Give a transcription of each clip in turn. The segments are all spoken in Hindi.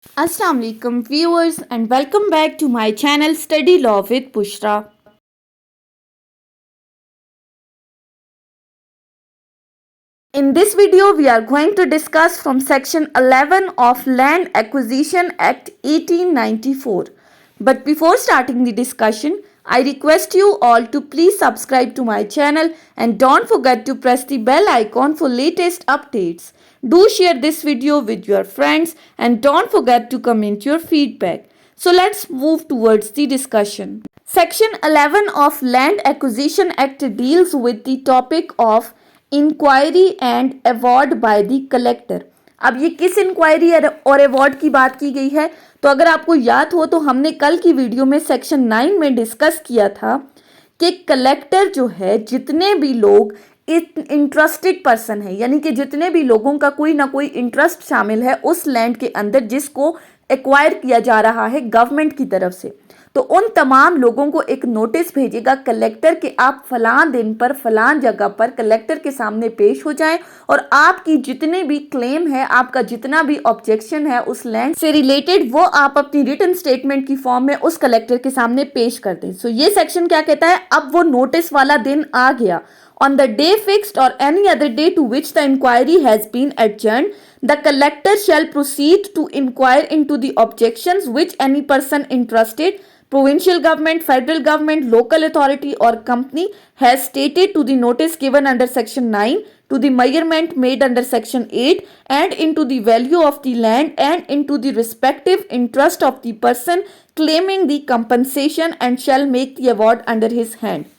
Assalamu alaikum viewers and welcome back to my channel Study Law with Bushra. In this video we are going to discuss from section 11 of Land Acquisition Act 1894. But before starting the discussion, I request you all to please subscribe to my channel and don't forget to press the bell icon for latest updates. Do share this video with your friends and don't forget to comment your feedback. So let's move towards the discussion. Section 11 of Land Acquisition Act deals with the topic of inquiry and award by the collector. अब ये किस इंक्वायरी और अवार्ड की बात की गई है? तो अगर आपको याद हो तो हमने कल की वीडियो में सेक्शन 9 में डिस्कस किया था कि कलेक्टर जो है, जितने भी लोग इंटरेस्टेड पर्सन है, यानी कि जितने भी लोगों का कोई ना कोई इंटरेस्ट शामिल है उस लैंड के अंदर जिसको एक्वायर किया जा रहा है गवर्नमेंट की तरफ से, तो उन तमाम लोगों को एक नोटिस भेजेगा कलेक्टर कि आप फलां दिन पर फलां जगह पर कलेक्टर के सामने पेश हो जाएं और आपकी जितने भी क्लेम है, आपका जितना भी ऑब्जेक्शन है उस लैंड से रिलेटेड, वो आप अपनी रिटन स्टेटमेंट की फॉर्म में उस कलेक्टर के सामने पेश कर दें। सो ये सेक्शन क्या कहता है? अब वो नोटिस वाला दिन आ गया। On the day fixed or any other day to which the inquiry has been adjourned, the collector shall proceed to inquire into the objections which any person interested, provincial government, federal government, local authority or company has stated to the notice given under section 9, to the measurement made under section 8 and into the value of the land and into the respective interest of the person claiming the compensation and shall make the award under his hand.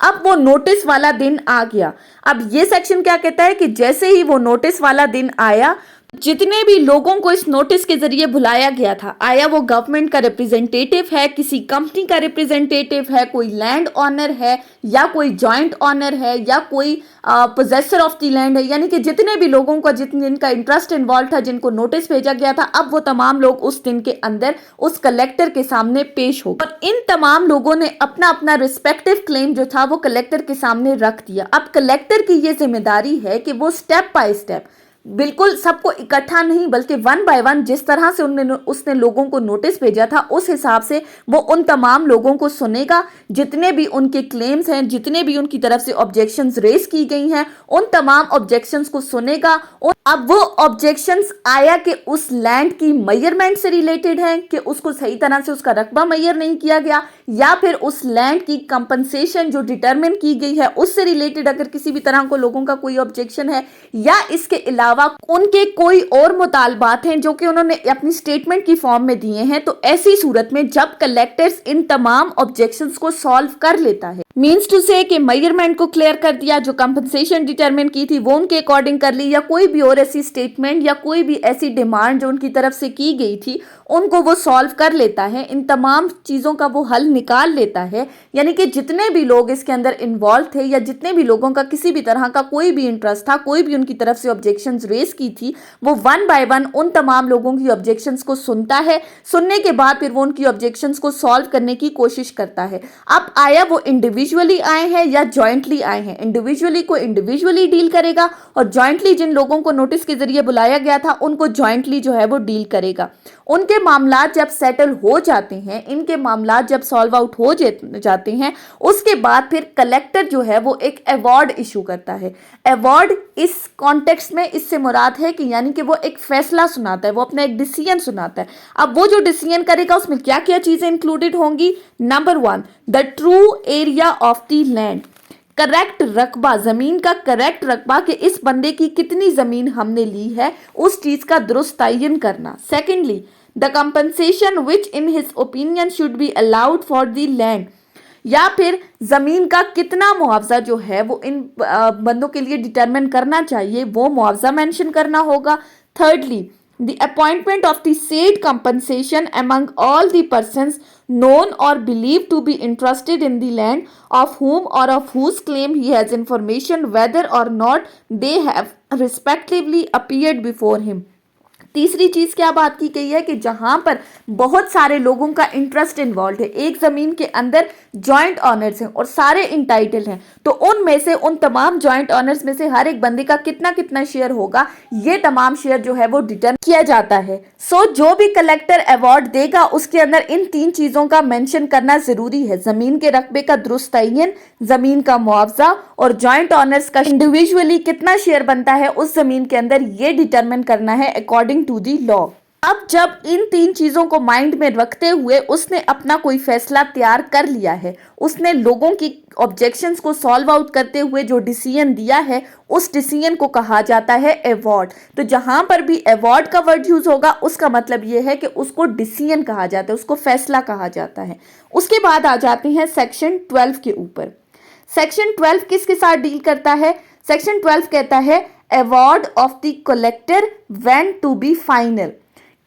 अब वो नोटिस वाला दिन आ गया। अब ये सेक्शन क्या कहता है कि जैसे ही वो नोटिस वाला दिन आया, जितने भी लोगों को इस नोटिस के जरिए बुलाया गया था, आया वो गवर्नमेंट का रिप्रेजेंटेटिव है, किसी कंपनी का रिप्रेजेंटेटिव है, कोई लैंड ऑनर है या कोई जॉइंट ऑनर है या कोई पोजेसर ऑफ द लैंड है, यानी कि जितने भी लोगों का जिनका इंटरेस्ट इन्वॉल्व था, जिनको नोटिस भेजा गया था, अब वो तमाम लोग उस दिन के अंदर उस कलेक्टर के सामने पेश हो और इन तमाम लोगों ने अपना अपना रिस्पेक्टिव क्लेम जो था वो कलेक्टर के सामने रख दिया। अब कलेक्टर की ये जिम्मेदारी है कि वो स्टेप बाय स्टेप, बिल्कुल सबको इकट्ठा नहीं बल्कि वन बाय वन, जिस तरह से उसने लोगों को नोटिस भेजा था उस हिसाब से वो उन तमाम लोगों को सुनेगा, जितने भी उनके क्लेम्स हैं, जितने भी उनकी तरफ से ऑब्जेक्शंस रेज की गई हैं, उन तमाम ऑब्जेक्शंस को सुनेगा। अब वो ऑब्जेक्शंस आया कि उस लैंड की मेजरमेंट से रिलेटेड है कि उसको सही तरह से उसका रकबा मेजर नहीं किया गया, या फिर उस लैंड की कंपनसेशन जो डिटरमिन की गई है उससे रिलेटेड अगर किसी भी तरह को लोगों का कोई ऑब्जेक्शन है, या इसके अलावा उनके कोई और मुतालबात हैं जो कि उन्होंने अपनी स्टेटमेंट की फॉर्म में दिए हैं। तो ऐसी सूरत में जब कलेक्टर्स इन तमाम ऑब्जेक्शंस को सॉल्व कर लेता है, मीन्स टू से कि मेजरमेंट को क्लियर कर दिया, जो कंपनसेशन डिटरमिन की थी वो उनके अकॉर्डिंग कर ली, या कोई भी और ऐसी स्टेटमेंट या कोई भी ऐसी डिमांड जो उनकी तरफ से की गई थी उनको वो सॉल्व कर लेता है, इन तमाम चीज़ों का वो हल निकाल लेता है, यानी कि जितने भी लोग इसके अंदर इन्वॉल्व थे या जितने भी लोगों का किसी भी तरह का कोई भी इंटरेस्ट था, कोई भी उनकी तरफ से ऑब्जेक्शंस रेज की थी, वो वन बाय वन उन तमाम लोगों की ऑब्जेक्शंस को सुनता है। सुनने के बाद फिर वो उनकी ऑब्जेक्शंस को सॉल्व करने की कोशिश करता है। अब आया वो इंडिविजुअली आए हैं या जॉइंटली आए हैं, इंडिविजुअली को इंडिविजुअली डील करेगा और जॉइंटली जिन लोगों को नोटिस के जरिए बुलाया गया था उनको जॉइंटली जो है वो डील करेगा। उनके मामलात जब सेटल हो जाते हैं, इनके मामलात जब सॉल्व आउट हो जाते हैं, उसके बाद फिर कलेक्टर जो है वो एक अवार्ड इशू करता है। अवार्ड इस कॉन्टेक्स्ट में इससे मुराद है कि यानी कि वो एक फैसला सुनाता है, वो अपना एक डिसीजन सुनाता है। अब वो जो डिसीजन करेगा उसमें क्या क्या चीजें इंक्लूडेड होंगी? Number 1, the true area of the land, correct रकबा, जमीन का करेक्ट रकबा कि इस बंदे की कितनी जमीन हमने ली है, उस चीज का दुरुस्त तयन करना। Secondly, the compensation which in his opinion should be allowed for the land, या फिर जमीन का कितना मुआवजा जो है वो इन बंदों के लिए डिटरमिन करना चाहिए, वो मुआवजा मेंशन करना होगा। Thirdly, the appointment of the said compensation among all the persons known or believed to be interested in the land, of whom or of whose claim he has information, whether or not they have respectively appeared before him. तीसरी चीज क्या बात की गई है कि जहां पर बहुत सारे लोगों का इंटरेस्ट इन्वॉल्व है, एक जमीन के अंदर जॉइंट ऑनर्स हैं और सारे इंटाइटल हैं, तो उनमें से उन तमाम जॉइंट ऑनर्स में से हर एक बंदे का कितना कितना शेयर होगा, ये तमाम शेयर जो है वो डिटरमाइन किया जाता है। सो जो भी कलेक्टर अवार्ड देगा उसके अंदर इन 3 चीजों का मेंशन करना जरूरी है, जमीन के रकबे का दुरुस्त तयन, जमीन का मुआवजा और जॉइंट ऑनर्स का इंडिविजुअली कितना शेयर बनता है उस जमीन के अंदर, ये डिटरमाइन करना है अकॉर्डिंग टू दी लॉ। अब जब इन 3 चीजों को माइंड में रखते हुए उसने अपना कोई फैसला तैयार कर लिया है, उसने लोगों की ऑब्जेक्शंस को सॉल्व आउट करते हुए जो डिसीजन दिया है, उस डिसीजन को कहा जाता है अवार्ड। तो जहां पर भी अवार्ड का वर्ड यूज होगा उसका मतलब यह है कि उसको डिसीजन कहा जाता है, उसको फैसला कहा जाता है। उसके बाद आ जाते हैं सेक्शन 12 के ऊपर। सेक्शन 12 किसके साथ डील करता है? सेक्शन 12 कहता है award of the collector when to be final,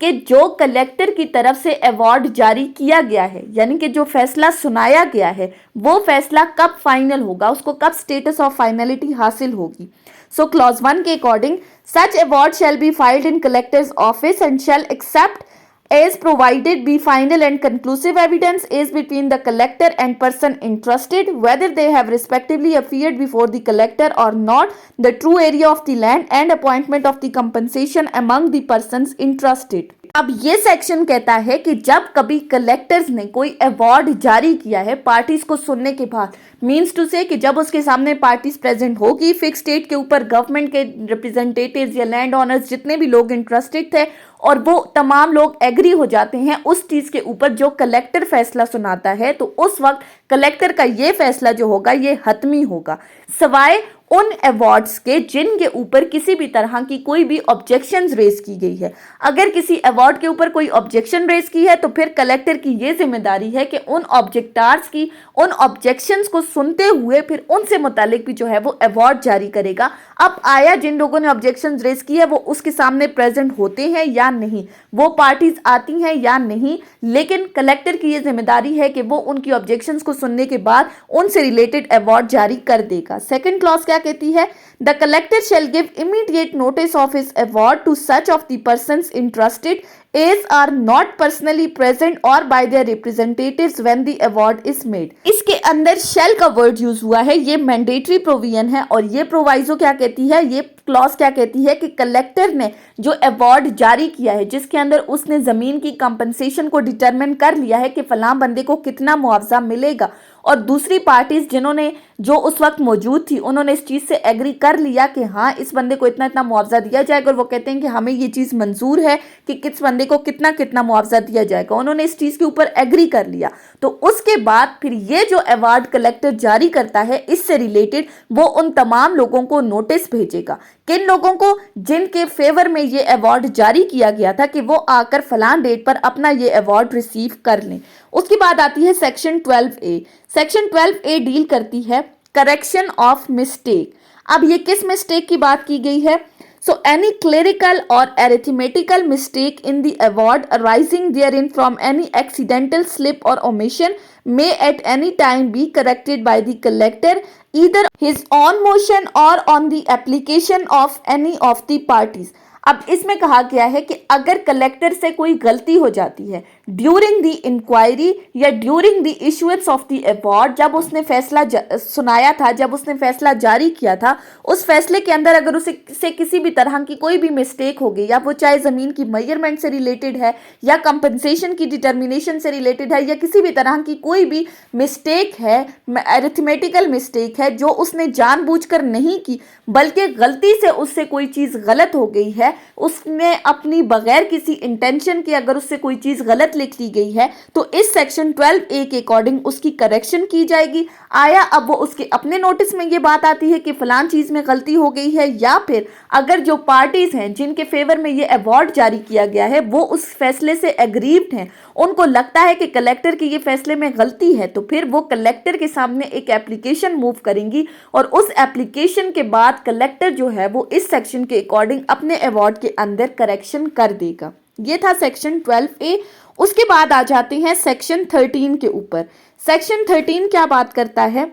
कि जो कलेक्टर की तरफ से अवार्ड जारी किया गया है, यानी कि जो फैसला सुनाया गया है वो फैसला कब फाइनल होगा, उसको कब स्टेटस ऑफ फाइनलिटी हासिल होगी। सो क्लॉज 1 के according such award shall be filed in collector's office and shall except as provided be final and conclusive evidence is between the collector and person interested, whether they have respectively appeared before the collector or not, the true area of the land and appointment of the compensation among the persons interested। अब ये सेक्शन कहता है कि जब कभी कलेक्टर्स ने कोई अवार्ड जारी किया है पार्टीज को सुनने के बाद, मीन्स टू से कि जब उसके सामने पार्टीज प्रेजेंट होगी, फिक्स डेट के ऊपर गवर्नमेंट के रिप्रेजेंटेटिव्स या लैंड ऑनर्स जितने भी लोग इंटरेस्टेड थे और वो तमाम लोग एग्री हो जाते हैं उस चीज के ऊपर जो कलेक्टर फैसला सुनाता है, तो उस वक्त कलेक्टर का ये फैसला जो होगा ये हतमी होगा, सवाए उन अवार्ड्स के जिनके ऊपर किसी भी तरह की कोई भी ऑब्जेक्शंस रेज की गई है। अगर किसी अवार्ड के ऊपर कोई ऑब्जेक्शन रेज की है तो फिर कलेक्टर की ये जिम्मेदारी है कि उन ऑब्जेक्टार्स की उन ऑब्जेक्शंस को सुनते हुए फिर उनसे मुतालिक भी जो है वो अवार्ड जारी करेगा। अब आया जिन लोगों ने ऑब्जेक्शंस रेज की है वो उसके सामने प्रेजेंट होते हैं या नहीं, वो पार्टीज आती हैं या नहीं, लेकिन कलेक्टर की ये जिम्मेदारी है कि वो उनकी ऑब्जेक्शंस को सुनने के बाद उनसे रिलेटेड अवार्ड जारी कर देगा। सेकंड क्लॉज क्या कहती है? The collector shall give immediate notice of his award to such of the persons interested as are not personally present or by their representatives when the award is made। इसके अंदर shall का वर्ड यूज हुआ है, ये मैंडेटरी प्रोविजन है और ये प्रोवाइजो क्या कहती है, ये क्लॉज क्या कहती है कि कलेक्टर ने जो अवार्ड जारी किया है जिसके अंदर उसने जमीन की कंपनसेशन को डिटरमिन कर लिया है कि फलां बंदे को कितना मुआवजा मिलेगा, और दूसरी पार्टीज जिन्होंने जो उस वक्त मौजूद थी उन्होंने इस चीज से एग्री कर लिया कि हाँ इस बंदे को इतना इतना मुआवजा दिया जाएगा, और वो कहते हैं कि हमें ये चीज मंजूर है कि किस बंदे को कितना कितना मुआवजा दिया जाएगा, उन्होंने इस चीज के ऊपर एग्री कर लिया। तो उसके बाद फिर ये जो अवार्ड कलेक्टर जारी करता है इससे रिलेटेड वो उन तमाम लोगों को नोटिस भेजेगा, किन लोगों को, जिनके फेवर में ये अवार्ड जारी किया गया था, कि वो आकर फलान डेट पर अपना ये अवार्ड रिसीव कर लें। उसके बाद आती है section 12A। Section 12A deal करती है करेक्शन ऑफ मिस्टेक। अब ये किस मिस्टेक की बात की गई है? So any clerical or arithmetical mistake in the award arising therein from any accidental slip or omission may at any time be corrected by the collector either his own motion or on the application of any of the parties। अब इसमें कहा गया है कि अगर कलेक्टर से कोई गलती हो जाती है ड्यूरिंग द इंक्वायरी या during the issuance of the award, जब उसने फैसला सुनाया था, जब उसने फैसला जारी किया था, उस फैसले के अंदर अगर उसे से किसी भी तरह की कोई भी मिस्टेक हो गई, या वो चाहे ज़मीन की मेजरमेंट से रिलेटेड है या कंपनसेशन की डिटर्मिनेशन से रिलेटेड है या किसी भी तरह की कोई भी मिस्टेक है, अरिथमेटिकल मिस्टेक है जो उसने जानबूझकर नहीं की बल्कि गलती से उससे कोई चीज़ गलत हो गई है, उसने अपनी बगैर किसी इंटेंशन के अगर उससे कोई चीज़ गलत लिख ली गई है तो इस सेक्शन 12A के अकॉर्डिंग उसकी करेक्शन की जाएगी। आया अब वो उसके अपने नोटिस में ये बात आती है कि फलान चीज़ में गलती हो गई है, या फिर अगर जो पार्टीज हैं जिनके फेवर में ये अवार्ड जारी किया गया है वो उस फैसले से एग्रीव्ड हैं, उनको लगता है कि कलेक्टर की ये फैसले में गलती है, तो फिर वो कलेक्टर के सामने एक एप्लीकेशन मूव करेंगी और उस एप्लीकेशन के बाद कलेक्टर जो है वो इस सेक्शन के अकॉर्डिंग अपने अवार्ड के अंदर करेक्शन कर देगा। ये था सेक्शन 12A। उसके बाद आ जाते हैं सेक्शन 13 के ऊपर। सेक्शन 13 क्या बात करता है?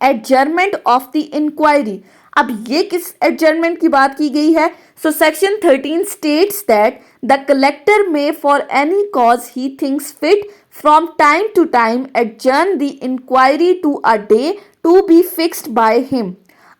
Adjournment of the inquiry. अब ये किस एडजर्नमेंट की बात की गई है? So section 13 states that the collector may for any cause he thinks fit from time to time adjourn the inquiry to a day to be fixed by him.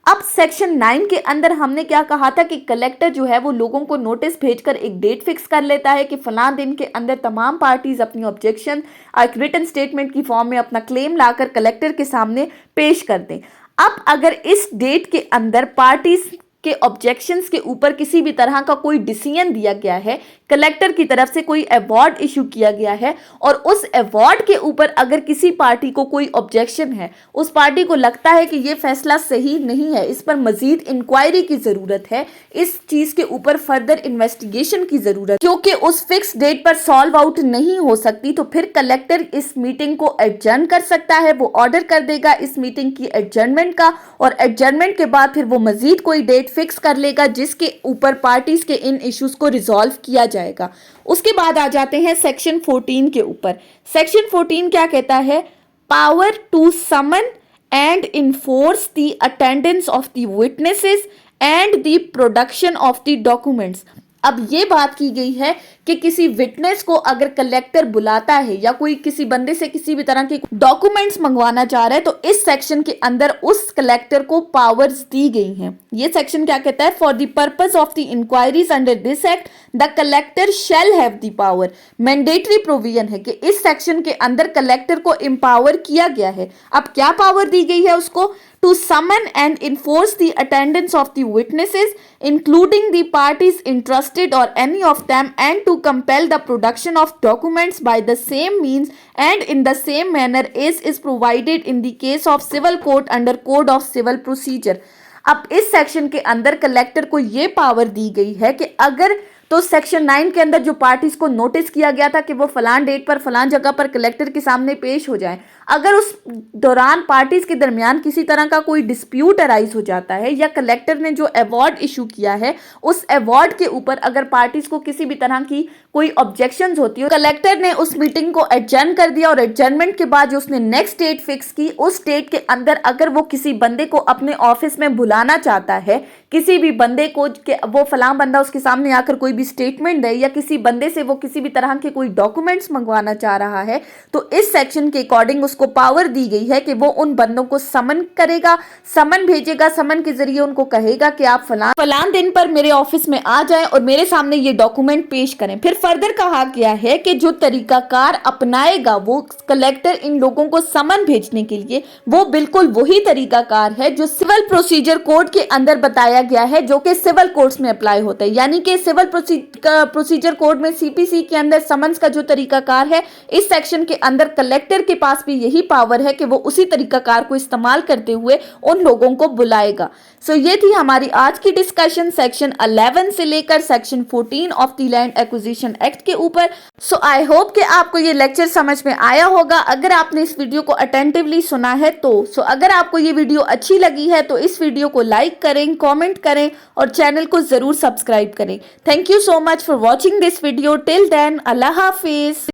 अब सेक्शन 9 के अंदर हमने क्या कहा था कि कलेक्टर जो है वो लोगों को नोटिस भेजकर एक डेट फिक्स कर लेता है कि फलां दिन के अंदर तमाम पार्टीज अपनी ऑब्जेक्शन एक रिटन स्टेटमेंट की फॉर्म में अपना क्लेम लाकर कलेक्टर के सामने पेश कर दें। अब अगर इस डेट के अंदर पार्टीज के ऑब्जेक्शंस के ऊपर किसी भी तरह का कोई डिसीजन दिया गया है, कलेक्टर की तरफ से कोई अवार्ड इशू किया गया है और उस अवार्ड के ऊपर अगर किसी पार्टी को कोई ऑब्जेक्शन है, उस पार्टी को लगता है कि ये फैसला सही नहीं है, इस पर मजीद इंक्वायरी की जरूरत है, इस चीज के ऊपर फर्दर इन्वेस्टिगेशन की जरूरत, क्योंकि उस फिक्स डेट पर सॉल्व आउट नहीं हो सकती, तो फिर कलेक्टर इस मीटिंग को एडजर्न कर सकता है। वो ऑर्डर कर देगा इस मीटिंग की एडजर्नमेंट का और एडजर्नमेंट के बाद फिर वो मजीद कोई डेट फिक्स कर लेगा जिसके ऊपर पार्टीज के इन इश्यूज को रिजॉल्व किया जाएगा। उसके बाद आ जाते हैं सेक्शन 14 के ऊपर। सेक्शन 14 क्या कहता है? Power to summon and enforce the attendance of the witnesses and the production of the documents. अब ये बात की गई है कि किसी विटनेस को अगर कलेक्टर बुलाता है या कोई किसी बंदे से किसी भी तरह के डॉक्यूमेंट्स मंगवाना चाह रहा है तो इस सेक्शन के अंदर उस कलेक्टर को पावर्स दी गई हैं। ये सेक्शन क्या कहता है? For the purpose of the inquiries under this act the collector shall have the power. Mandatory provision है कि इस सेक्शन के अंदर कलेक्टर को एम्पावर किया गया है। अब क्या पावर दी गई है उसको? to summon and enforce the attendance of the witnesses, including the parties interested or any of them, and to compel the production of documents by the same means and in the same manner as is provided in the case of civil court under Code of Civil Procedure। अब इस सेक्शन के अंदर कलेक्टर को ये पावर दी गई है कि अगर तो सेक्शन 9 के अंदर जो पार्टीज को नोटिस किया गया था कि वो फलान डेट पर फलान जगह पर कलेक्टर के सामने पेश हो जाएं, अगर उस दौरान पार्टीज के दरमियान किसी तरह का कोई डिस्प्यूट अराइज हो जाता है या कलेक्टर ने जो अवार्ड इशू किया है उस अवार्ड के ऊपर अगर पार्टीज को किसी भी तरह की कोई ऑब्जेक्शंस होती है, कलेक्टर ने उस मीटिंग को एडजर्न कर दिया और एडजर्नमेंट के बाद जो उसने नेक्स्ट डेट फिक्स की, उस डेट के अंदर अगर वो किसी बंदे को अपने ऑफिस में बुलाना चाहता है, किसी भी बंदे को कि वो फलां बंदा उसके सामने आकर कोई भी स्टेटमेंट दे या किसी बंदे से वो किसी भी तरह के कोई डॉक्यूमेंट्स मंगवाना चाह रहा है, तो इस सेक्शन के अकॉर्डिंग उसको पावर दी गई है कि वो उन बंदों को समन करेगा, समन भेजेगा, समन के जरिए उनको कहेगा कि आप फलां दिन पर मेरे ऑफिस में आ जाएं और मेरे सामने ये डॉक्यूमेंट पेश करें। फिर फर्दर कहा गया है कि जो तरीकाकार अपनाएगा वो कलेक्टर इन लोगों को समन भेजने के लिए, वो बिल्कुल वही तरीकाकार है जो सिविल प्रोसीजर कोड के अंदर बताया गया है, जो कि सिविल कोर्ट्स में अप्लाई होता है। यानी कि सिविल प्रोसीजर कोड में सीपीसी के अंदर समन्स का जो तरीकाकार है, इस सेक्शन के अंदर कलेक्टर के पास भी यही पावर है कि वो उसी तरीकाकार को इस्तेमाल करते हुए उन लोगों को बुलाएगा। सो ये थी हमारी आज की डिस्कशन सेक्शन 11 से लेकर section 14 of the land acquisition act के ऊपर। सो आई होप कि आपको ये लेक्चर समझ में आया होगा। अगर आपने इस वीडियो को अटेंटिवली सुना है तो अगर आपको ये वीडियो अच्छी लगी है तो इस वीडियो को लाइक करें, कमेंट करें और चैनल को जरूर सब्सक्राइब करें। Thank you so much for watching this video. Till then, अल्लाह हाफिज।